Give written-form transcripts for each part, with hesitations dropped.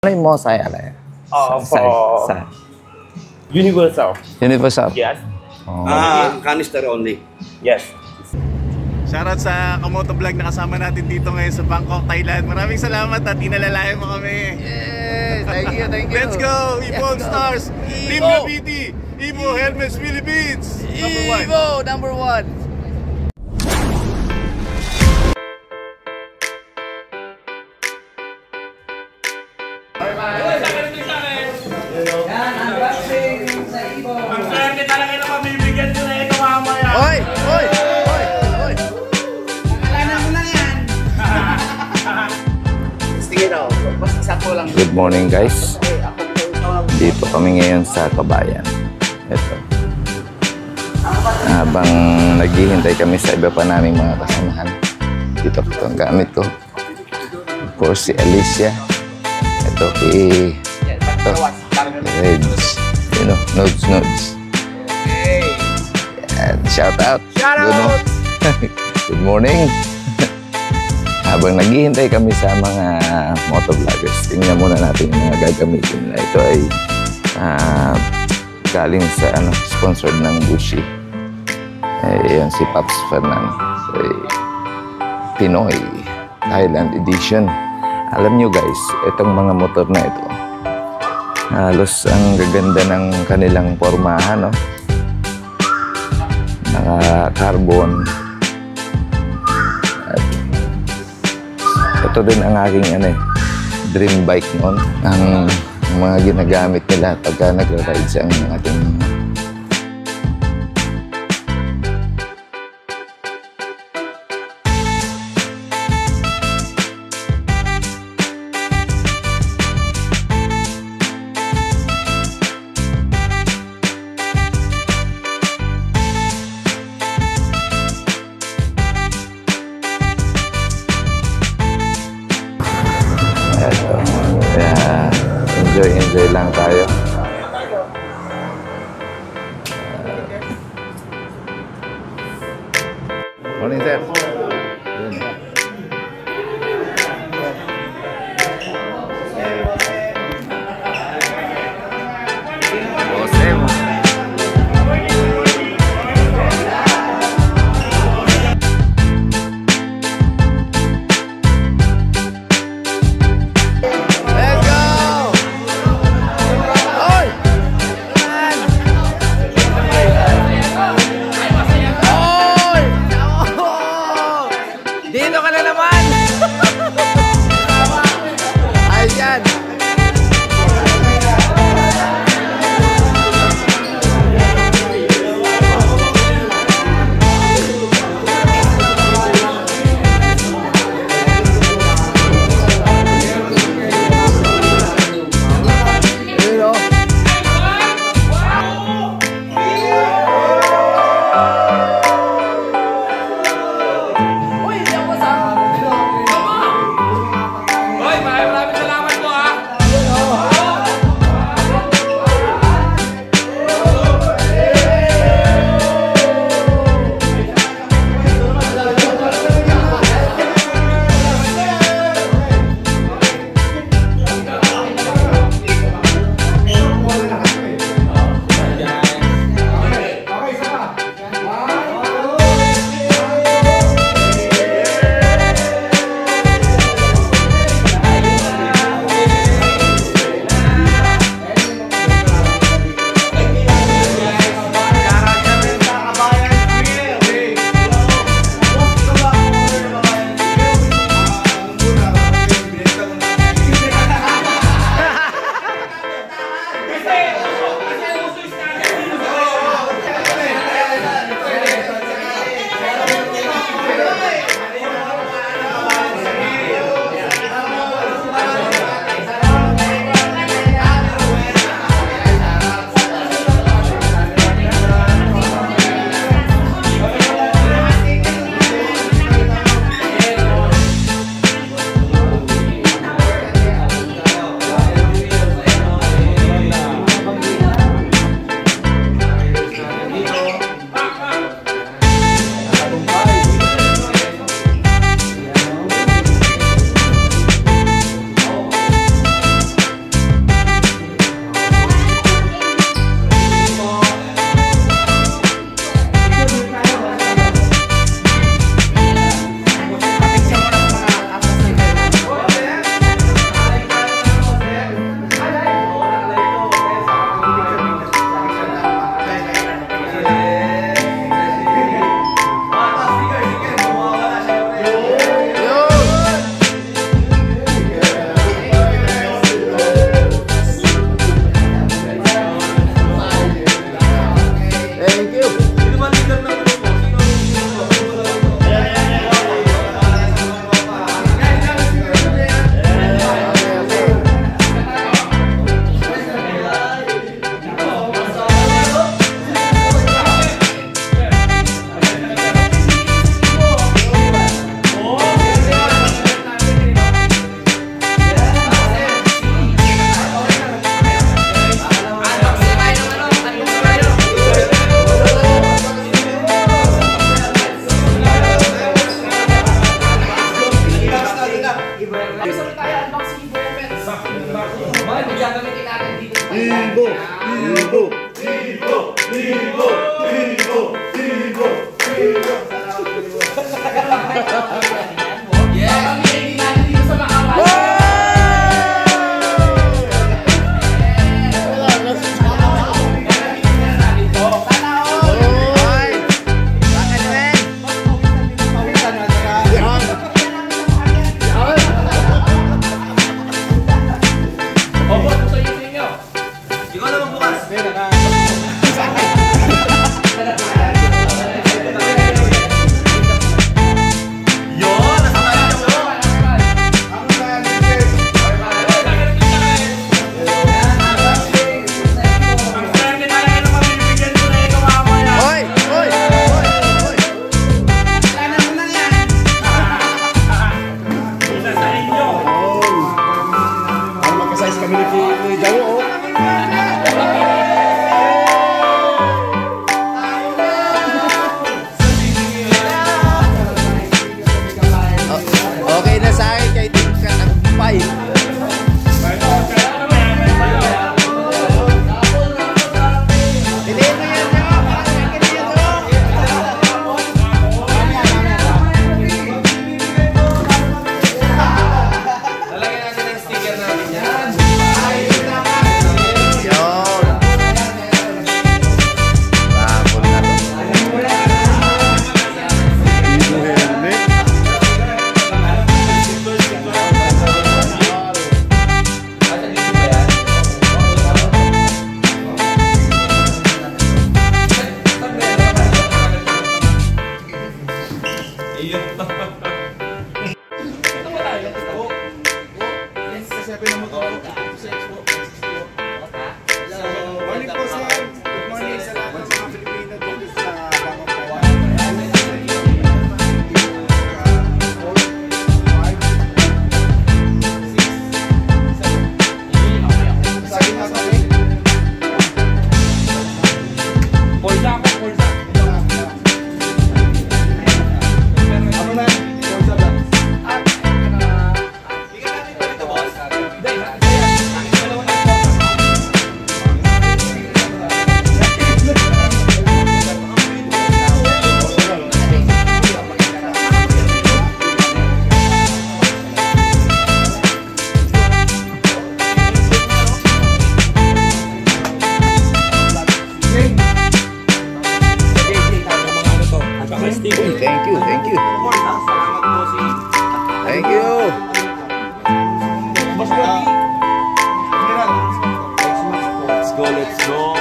May mosayอะไร for universal. Universal? Yes. Canister only. Yes. Shoutout sa Kamoto Vlog na kasama natin dito ngayon sa Bangkok, Thailand. Maraming salamat at inalalayan mo kami. Yes! Thank you, thank you. Let's go! Evo Stars! Team Graffiti! Evo Helmets Philippines! Evo number 1! Ang swerte talaga na mabibigyan ko na ito mamaya. Hoy! Hoy! Hoy! Hoy! Kailangan mo lang yan. Sige daw. Mas sakto lang. Good morning guys. Dito kami ngayon sa Kabayan. Ito. Habang naghihintay kami sa iba pa naming mga kasamahan. Dito ang gamit ko. Of course si Alicia. Ito ito. Reds. You know, nodes. And shout out. Good morning. Habang naghihintay kami sa mga motovloggers, tingnan muna natin yung mga gagamitin nila. Ito ay galing sa sponsored ng Bushi. Yan si Paps Fernan. Pinoy Thailand Edition. Alam nyo guys, itong mga motor na ito, halos ang gaganda ng kanilang pormahan, no? Naka-carbon. At ito din ang aking dream bike noon. Ang mga ginagamit nila pagka nagra-ride sa ating enjoy lang tayo. Morning sir. Morning po, sir. Good morning sa lahat ng mga Pilipino dito sa Bangkok, Taiwan. Thank you, thank you. Thank you. Let's go, let's go.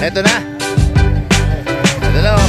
Ito na. Ito na.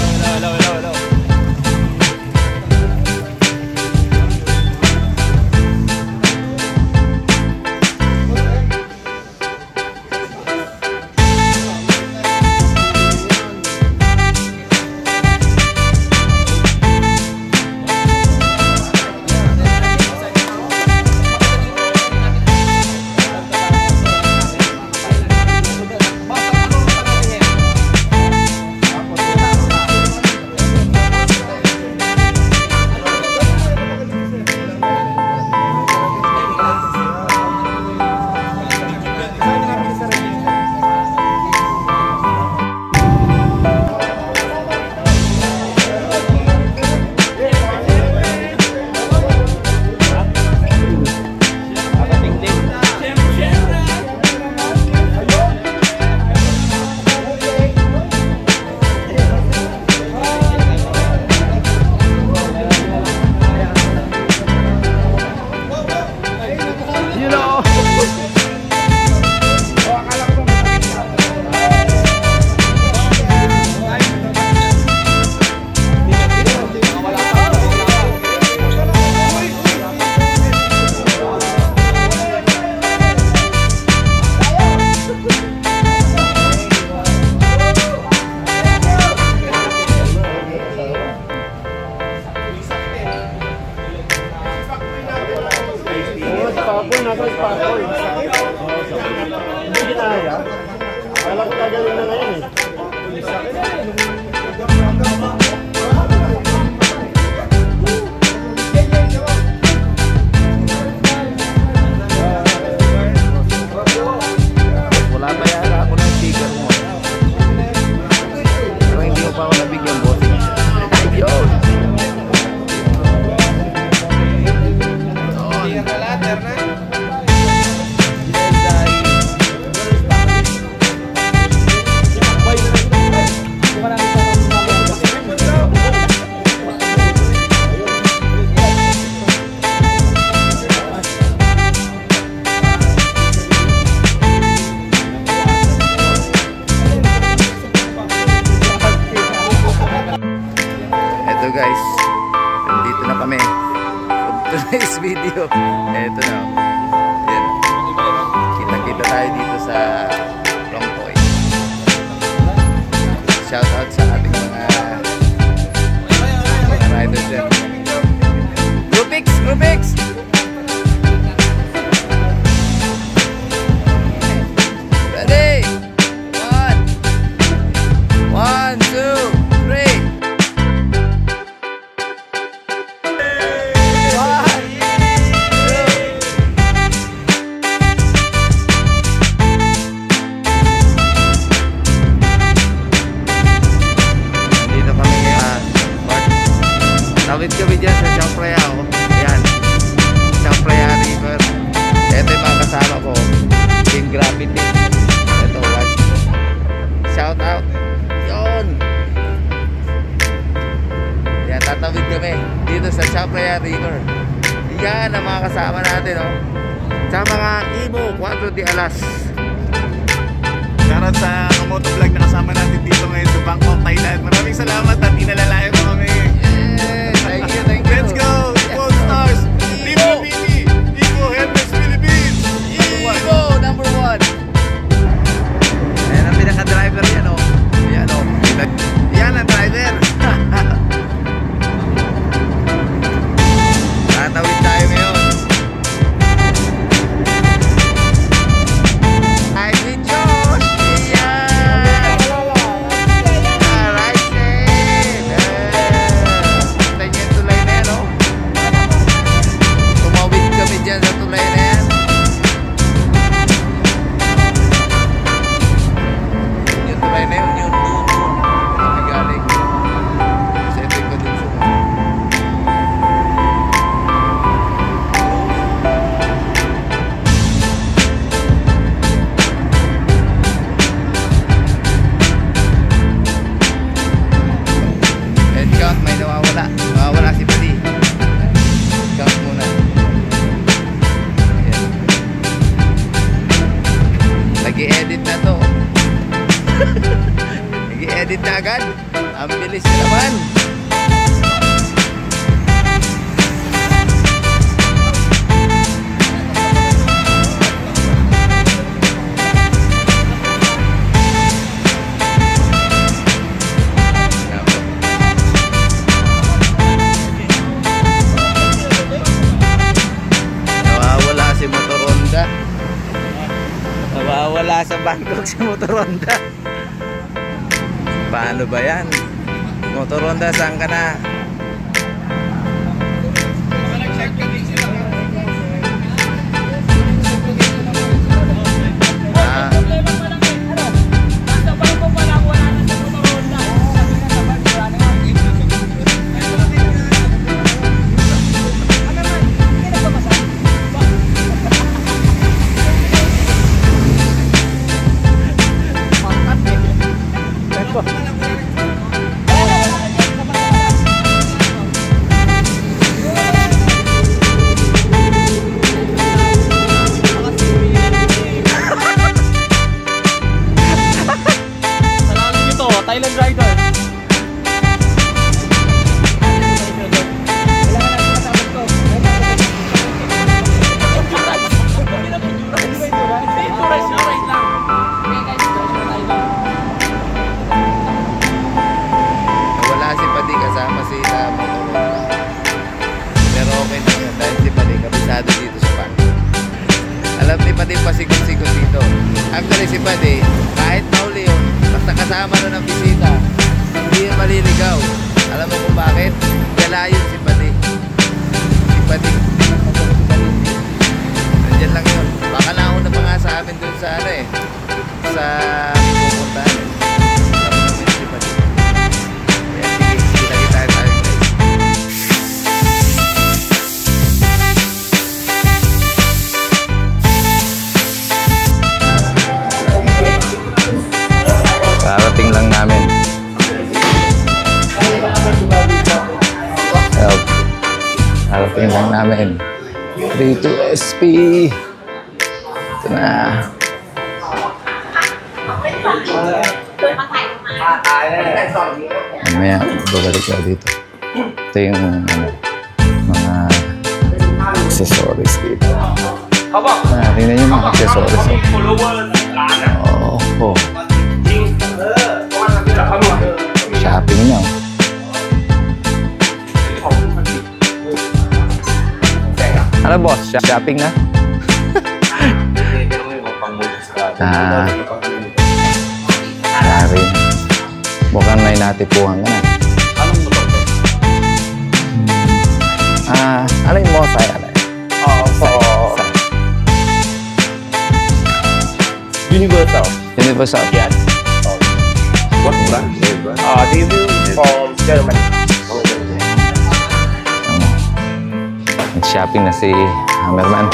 Wala pa yata ako ng sticker mo. Pero hindi mo pa ako nabigyan, bossing. Ayun! Eto guys, nandito na kami for today's video. Eto na. Ayan. Kita-kita tayo dito sa Longpoy. Shout out sa ating mga riders dyan. Groupix! Groupix! Ready? 1, 2, 3. Tawid kami dyan sa Chao Phraya. Ayan, Chao Phraya River. Ito yung mga kasama ko, Team Gravity. Ito, watch. Shout out. Yun. Ayan, tatawid kami dito sa Chao Phraya River. Yan ang mga kasama natin, oh. Sa mga Ibo 4 de Alas. Shoutout sa Kamoto Vlog na kasama natin dito ngayon sa Bangkok, Thailand. Maraming salamat at inalalayan mo kami. Thank you, thank you. Let's go! Gold Stars! Team PPT! Ibo Helmets Philippines! Ibo, number 1. Ayan ang pinaka-driver yan, oh. Ayan, oh. Yan ang driver. Tatawid tayo ngayon. Hi, si Josh! Ayan! Alright, safe! Kita niyo yung tulay na yan, oh. Tumawid kami dyan sa tulay na yan. Yung tulay na yun, yun. Nagaling. Sa ito yung kadunso. Head count, may nawawala. Nawawala si Pali. Count muna. Ayan. Nag-i-edit na to. Nag-i-edit na agad. Ang bilis na naman. Nawawala si Motoronda. Nawawala sa Bangkok si Motoronda. Paano ba yan? Motoronda, saan ka na? Ah. Thailand rider. Wala si Padi kasama sila Motoronda. Pero okay na yun dahil si Padi kabisado dito sa Bangkok. Alam ni Padi pasikot-sikot dito. Actually si Padi, kahit nauli yun, basta kasama nun ang bisita, hindi yun maliligaw. Alam mo kung bakit? Gala yun si Padi. Si Padi. Nandiyan lang yun. Baka nauna pa nga sa amin dun sa ano eh. Sa pupuntahan eh. Alam namin si Padi. Kaya sige, kita tayo guys. Karating lang namin. Karating lang namin. 32 SP. Ito na. Mamaya, babalik ka dito. Ito yung mga accessories dito. Tingnan nyo yung mga accessories. Oh, shopping niya. Ano boss? Shopping na? Ah, sorry. Mukhang may natipuhan ka na. Ano yung mo sa'yo? Universal. Universal. Yes. What brand? They will from Germany. Nag-shopping na si Hammerman.